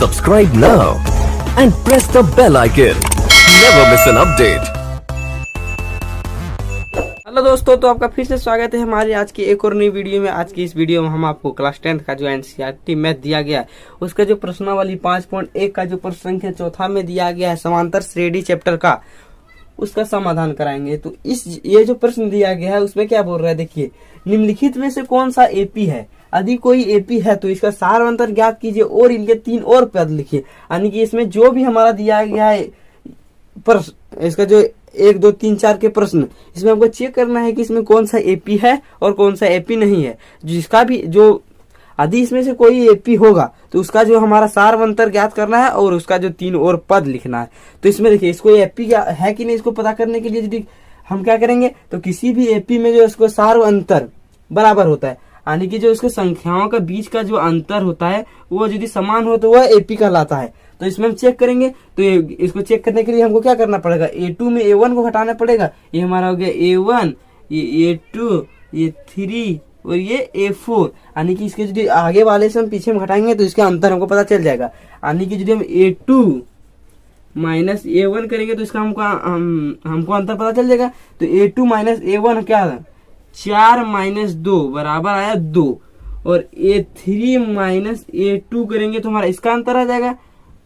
Subscribe now and press the bell icon. Never miss an update. Hello दोस्तों, तो आपका फिर से स्वागत है हमारी आज की एक और नई वीडियो में। आज की इस वीडियो में हम आपको क्लास 10th का जो एनसीईआरटी मैथ दिया गया है उसका जो प्रश्नावली 5.1 का जो प्रश्न संख्या चौथा में दिया गया है समांतर श्रेणी चैप्टर का, उसका समाधान कराएंगे। तो ये जो प्रश्न दिया गया है उसमें क्या बोल रहा है, देखिए, निम्नलिखित में से कौन सा एपी है। यदि कोई एपी है तो इसका सार अंतर ज्ञात कीजिए और इनके 3 और पद लिखिए। यानी कि इसमें जो भी हमारा दिया गया है प्रश्न, इसका जो 1, 2, 3, 4 के प्रश्न, इसमें हमको चेक करना है कि इसमें कौन सा एपी है और कौन सा एपी नहीं है। जिसका भी जो यदि इसमें से कोई एपी होगा तो उसका जो हमारा सार अंतर ज्ञात करना है और उसका जो 3 और पद लिखना है। तो इसमें देखिए, इसको एपी है कि नहीं, इसको पता करने के लिए यदि हम क्या करेंगे तो किसी भी एपी में जो इसको सार अंतर बराबर होता है, यानी कि जो इसके संख्याओं के बीच का जो अंतर होता है वो यदि समान हो तो वह एपी कहलाता है। तो इसमें हम चेक करेंगे। तो इसको चेक करने के लिए हमको क्या करना पड़ेगा, A2 में A1 को घटाना पड़ेगा। ये हमारा हो गया A1, ये A2, ये 3 और ये A4। यानी कि इसके यदि आगे वाले से हम पीछे में घटाएंगे तो इसका अंतर हमको पता चल जाएगा। यानी कि यदि हम A2 माइनस A1 करेंगे तो इसका हमको अंतर पता चल जाएगा। तो A2 माइनस A1 क्या है, 4 माइनस 2 बराबर आया 2। और A3 माइनस A2 करेंगे तो हमारा इसका अंतर आ जाएगा।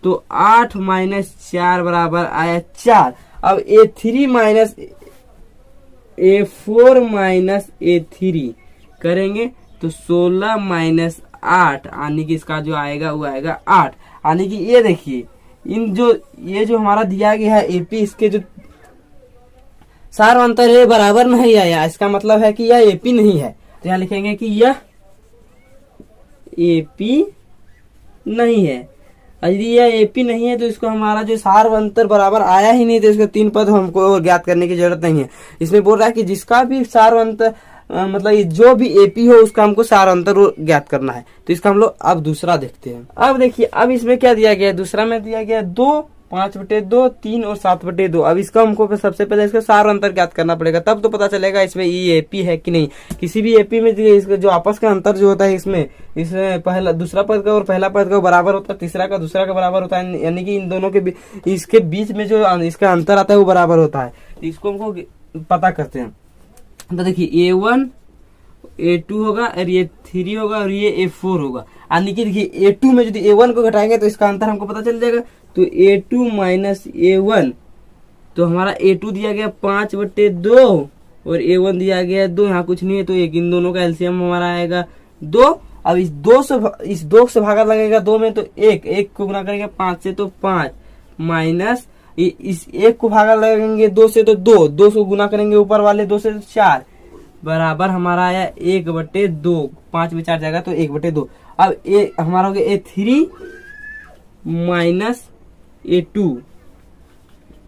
तो 8 माइनस 4 बराबर आया 4। अब A3 minus A4 minus A3 करेंगे तो 16 माइनस 8, यानी कि इसका जो आएगा वो आएगा 8। यानी कि ये देखिए, ये जो हमारा दिया गया है एपी, इसके जो सार अंतर है बराबर नहीं आया, इसका मतलब है कि यह एपी नहीं है। तो यहाँ लिखेंगे कि यह एपी नहीं है। यदि यह एपी नहीं है तो इसको हमारा जो सार अंतर बराबर आया ही नहीं, तो इसका 3 पद हमको ज्ञात करने की जरूरत नहीं है। इसमें बोल रहा है कि जिसका भी सार अंतर मतलब जो भी एपी हो उसका हमको सार अंतर ज्ञात करना है। तो इसका हम लोग अब दूसरा देखते हैं। अब देखिए, अब इसमें क्या दिया गया है, दूसरा में दिया गया 2, 5/2, 3 और 7/2। अब इसका हमको सबसे पहले इसका सार अंतर ज्ञात करना पड़ेगा, तब तो पता चलेगा इसमें ये एपी है कि नहीं। किसी भी एपी में इसका जो आपस का अंतर जो होता है, इसमें पहला दूसरा पद का और पहला पद का बराबर होता है, तीसरा का दूसरा का बराबर होता है। यानी कि इन दोनों के इसके बीच में जो इसका अंतर आता है वो बराबर होता है। इसको हमको पता करते हैं। तो देखिए, A1 A2 होगा और ये 3 होगा और ये A4 होगा। यानी कि देखिए, A2 में यदि A1 को घटाएंगे तो इसका अंतर हमको पता चल जाएगा। तो A2 माइनस A1, तो हमारा A2 दिया गया 5/2 और A1 दिया गया 2। यहाँ कुछ नहीं है तो इन दोनों का एलसीएम हमारा आएगा 2। अब इस 2 से भागा लगेगा 2 में तो 1 को गुना करेंगे 5 से तो 5 माइनस इस 1 को भागा लगेंगे 2 से तो 2 को गुना करेंगे ऊपर वाले 2 से तो 4 बराबर हमारा आया 1/2। 5 में 4 जाएगा तो 1/2। अब हमारा हो गया A3 माइनस A2,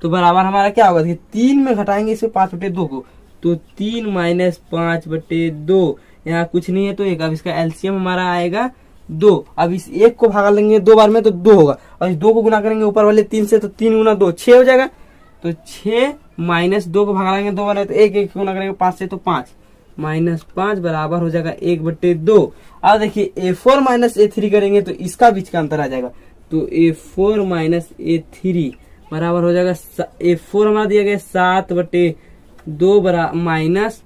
तो बराबर हमारा क्या होगा, देखिए 3 में घटाएंगे इसे 5/2 को, तो 3 माइनस 5/2। यहाँ कुछ नहीं है तो 1। अब इसका एलसीएम हमारा आएगा 2। अब इस 1 को भागा लेंगे 2 बार में तो 2 होगा, और इस 2 को गुना करेंगे ऊपर वाले 3 से तो 3 गुना 2 6 हो जाएगा। तो 6 माइनस 2 को भागा लेंगे 2 बार में तो 1 को गुना करेंगे 5 से तो 5 माइनस 5 बराबर हो जाएगा 1/2। अब देखिए, A4 माइनस A3 करेंगे तो इसका बीच का अंतर आ जाएगा। तो A4 माइनस A3 बराबर हो जाएगा, A4 हमारा दिया गया 7/2 माइनस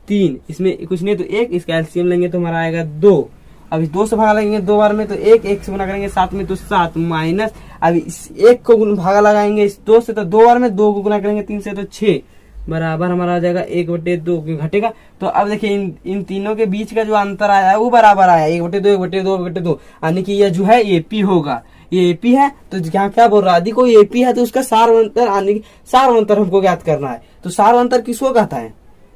3, इसमें कुछ नहीं तो 1, इसका एलसीएम लेंगे तो हमारा आएगा 2। अब इस 2 से भागा लगेंगे 2 बार में तो 1 से गुना करेंगे 7 में तो 7 माइनस, अब इस 1 को भागा लगाएंगे इस 2 से तो 2 बार में, 2 को गुना करेंगे 3 से तो 6 बराबर हमारा आ जाएगा 1/2 घटेगा। तो अब देखिए, इन तीनों के बीच का जो अंतर आया है वो बराबर आया 1/2 1/2 1/2। यानी कि यह जो है एपी होगा, ये एपी है। तो यहाँ क्या बोल रहा है, यदि कोई एपी है तो उसका सार अंतर हमको ज्ञात करना है। तो सार अंतर किसको कहता है,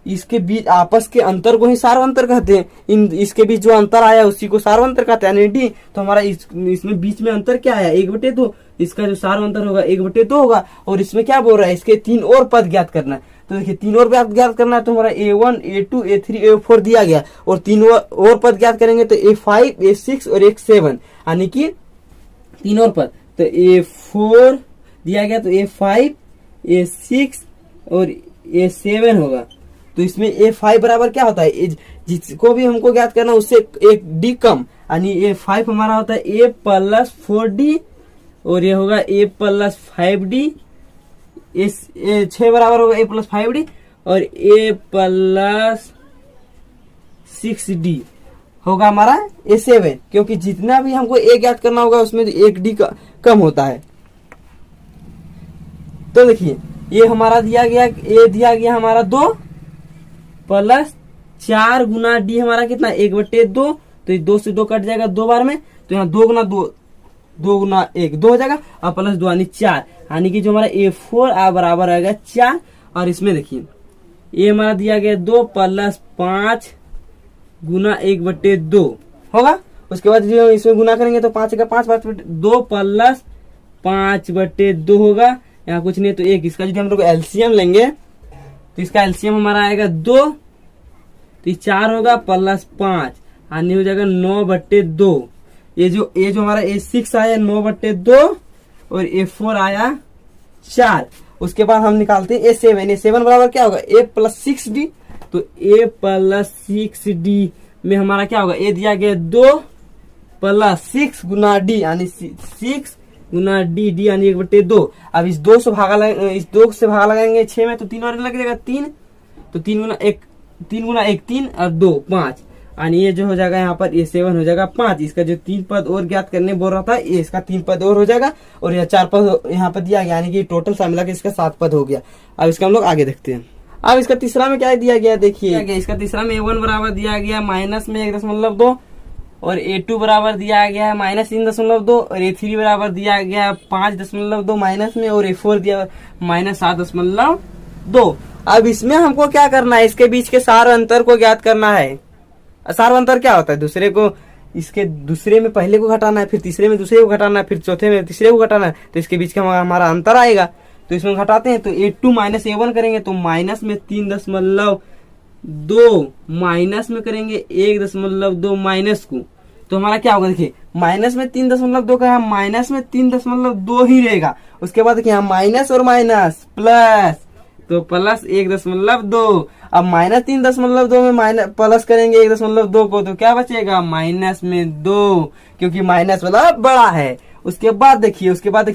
इसके बीच आपस के अंतर को ही सार अंतर कहते हैं। इसके बीच जो अंतर आया उसी को सार अंतर कहते हैं। डी तो हमारा इसमें बीच में अंतर क्या आया, 1/2। इसका जो सार अंतर होगा 1/2 होगा। और इसमें क्या बोल रहा है, इसके 3 और पद ज्ञात करना है। तो देखिए, 3 और पद ज्ञात करना है तो हमारा A1 A2 A3 A4 दिया गया, और 3 और पद ज्ञात करेंगे तो A5 A6 और A7, यानी कि 3 और पद। तो A4 दिया गया तो A5 A6 और A7 होगा। तो इसमें A5 बराबर क्या होता है, जिसको भी हमको ज्ञात करना उससे एक डी कम, यानी ये 5 हमारा होता है a प्लस 4d और ये होगा a प्लस 5d। इस 6 बराबर होगा a प्लस 5d और a प्लस 6d होगा हमारा a7, क्योंकि जितना भी हमको a ज्ञात करना होगा उसमें एक d कम होता है। तो देखिए ये हमारा दिया गया a दिया गया हमारा 2 प्लस 4 गुना d हमारा कितना 1/2, तो ये 2 से 2 कट जाएगा 2 बार में, तो यहाँ 2 गुना 2 2 गुना 1 2 हो जाएगा और प्लस 2 यानी 4, यानी कि जो हमारा a4 बराबर आएगा 4। और इसमें देखिए ये हमारा दिया गया 2 प्लस 5 गुना 1/2 होगा। उसके बाद जो इसमें गुना करेंगे तो 5 का 5 2 प्लस 5/2 होगा। यहाँ कुछ नहीं तो 1, इसका यदि हम लोग एलसीएम लेंगे तो इसका एलसीएम हमारा आएगा 2, तो 4 होगा प्लस 5 यानी हो जाएगा 9/2। ये जो हमारा A6 आया 9/2 और A4 आया 4। उसके बाद हम निकालते हैं A7 बराबर क्या होगा a प्लस 6d, तो a प्लस 6d में हमारा क्या होगा a दिया गया 2 प्लस 6 गुना d यानी 6 गुना d यानी 1/2। अब इस 2 से भागा लगाएंगे 6 में तो 3 और लग जाएगा 3, तो 3 गुना 1 3 और 2 5 यानी ये जो हो जाएगा यहाँ पर A7 हो जाएगा 5। इसका जो 3 पद और ज्ञात करने बोल रहा था ये इसका 3 पद और हो जाएगा और यह 4 पद यहाँ पर दिया गया, यानी कि टोटल सब मिला के इसका 7 पद हो गया। अब इसका हम लोग आगे देखते हैं। अब इसका तीसरा में क्या दिया गया देखिए, इसका तीसरा में A1 बराबर दिया गया माइनस में 1.2 और A2 बराबर दिया गया है माइनस 3.2 और A3 बराबर दिया गया 5.2 माइनस में और A4 दिया माइनस 7.2। अब इसमें हमको क्या करना है, इसके बीच के सार अंतर को ज्ञात करना है। सार अंतर क्या होता है, दूसरे को इसके दूसरे में पहले को घटाना है, फिर तीसरे में दूसरे को घटाना है, फिर चौथे में तीसरे को घटाना है, तो इसके बीच का हमारा अंतर आएगा। तो इसमें घटाते हैं तो A2 माइनस A1 करेंगे तो माइनस में 3.2 माइनस में करेंगे 1.2 माइनस को, तो हमारा क्या होगा देखिए माइनस में 3.2 का है, माइनस में 3.2 ही रहेगा। उसके बाद देखिए माइनस और माइनस प्लस तो प्लस 1.2। अब माइनस 3.2 में माइनस प्लस करेंगे 1.2 को तो क्या बचेगा माइनस में 2, क्योंकि माइनस वाला बड़ा है। उसके बाद देखिए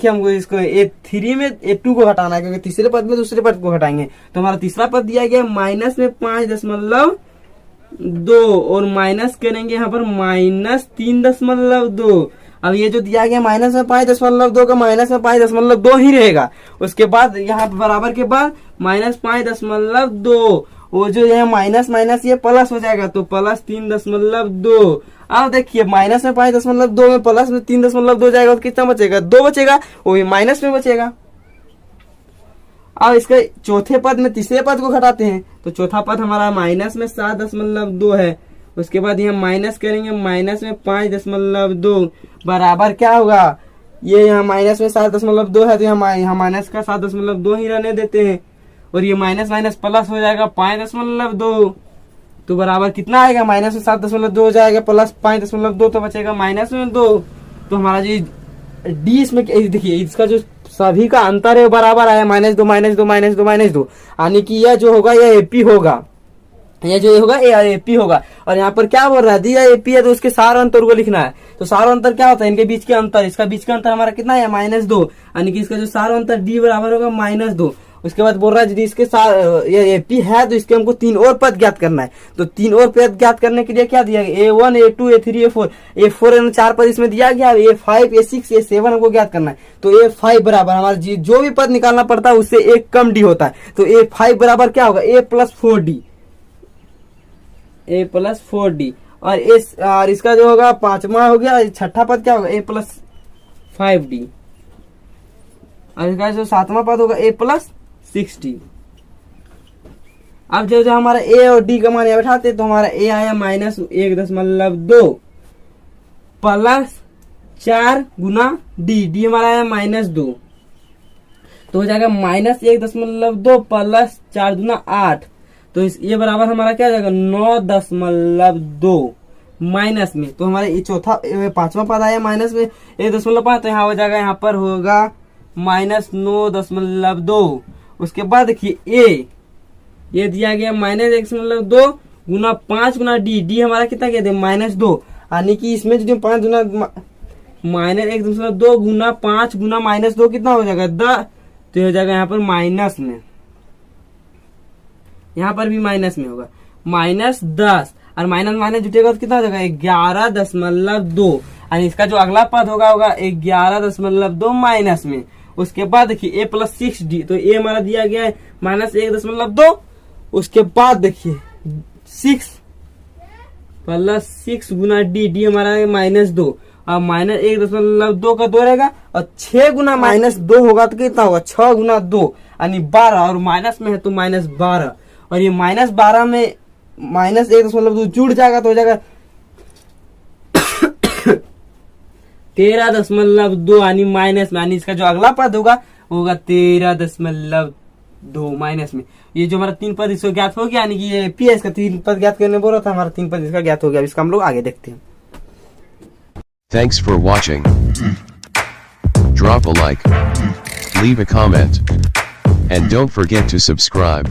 हमको इसको A3 में A2 को हटाना है, क्योंकि तीसरे पद में दूसरे पद को हटाएंगे तो हमारा तीसरा पद दिया गया माइनस में 5.2 और माइनस करेंगे यहाँ पर माइनस 3.2। अब ये जो दिया गया माइनस में 5.2 का माइनस में 5.2 ही रहेगा। उसके बाद यहाँ बराबर के बाद माइनस 5.2 वो जो है माइनस माइनस ये प्लस हो जाएगा तो प्लस 3.2। अब देखिए माइनस में 5.2 में प्लस में 3.2 जाएगा तो कितना बचेगा 2 बचेगा, वो भी माइनस में बचेगा। अब इसके चौथे पद में तीसरे पद को घटाते हैं तो चौथा पद हमारा माइनस में 7.2 है। उसके बाद यहाँ माइनस करेंगे माइनस में 5.2 बराबर क्या होगा, ये यहाँ माइनस में 7.2 है तो यहाँ माइनस का 7.2 ही रहने देते हैं और ये माइनस माइनस प्लस हो जाएगा 5.2, तो बराबर कितना आएगा माइनस में 7.2 हो जाएगा प्लस 5.2 तो बचेगा माइनस में 2। तो हमारा जो डी इसमें देखिए इसका जो सभी का अंतर है बराबर आया -2 -2 -2 -2, यानी कि यह जो होगा यह एपी होगा, यह जो होगा ये एपी होगा। और यहाँ पर क्या बोल रहा है दिया एपी है तो उसके सार अंतर को लिखना है। तो सार अंतर क्या होता है, इनके बीच के अंतर, इसका बीच का अंतर हमारा कितना है -2, यानी कि इसका जो सार अंतर डी बराबर होगा -2। उसके बाद बोल रहा है यदि इसके साथ ये एपी है तो इसके हमको 3 और पद ज्ञात करना है। तो 3 और पद ज्ञात करने के लिए क्या दिया गया A1 A2 A3 A4 A4 4 पद इसमें दिया गया, A5 A6 A7 हमको ज्ञात करना है। तो A5 बराबर हमारा जो भी पद निकालना पड़ता है उससे एक कम डी होता है। तो A5 बराबर क्या होगा A प्लस 4D और इसका जो होगा पांचवा हो गया, छठा पद क्या होगा A प्लस 5D और इसका जो सातवां पद होगा A प्लस 6D। अब जो हमारा A और D का मान यहाँ बैठाते तो हमारा A आया -1.2 प्लस 4 गुना D हमारा आया -2 तो हो जाएगा -1.2 प्लस 4 गुना 8, तो ये बराबर हमारा क्या हो जाएगा 9.2 माइनस में। तो हमारा ये पांचवा पद आया माइनस में 1.5 तो यहाँ हो जाएगा यहाँ पर होगा -9.2। उसके बाद देखिए ये दिया गया -1.2 गुना 5 गुना D हमारा कितना कहते हैं -2, यानी कि इसमें जो 5 गुना माइनस 1.2 गुना 5 गुना -2 कितना हो जाएगा 10, तो ये हो जाएगा यहाँ पर माइनस में, यहाँ पर भी माइनस में होगा -10 और माइनस माइनस जुटेगा तो कितना हो जाएगा 11.2, यानी इसका जो अगला पद होगा 11.2 माइनस में। उसके बाद देखिए a + 6d, तो a हमारा दिया गया है -1.2, उसके बाद देखिए 6 + 6 गुना d हमारा है -2 और -1.2 का 2 रहेगा और 6 गुना -2 होगा तो कितना होगा 6 गुना 2 यानी 12 और माइनस में है तो -12 और ये -12 में -1.2 जुड़ जाएगा तो हो जाएगा 13.2 यानी माइनस में, यानी इसका जो अगला पद होगा वो होगा 13.2 माइनस में। ये जो हमारा 3 पद इसको ज्ञात हो गया, यानी कि ये पी है, इसका 3 पद ज्ञात करने बोल रहा था, हमारा 3 पद इसका ज्ञात हो गया। इसका हम लोग आगे देखते हैं। Thanks for watching. Drop a like, leave a comment, and don't forget to subscribe.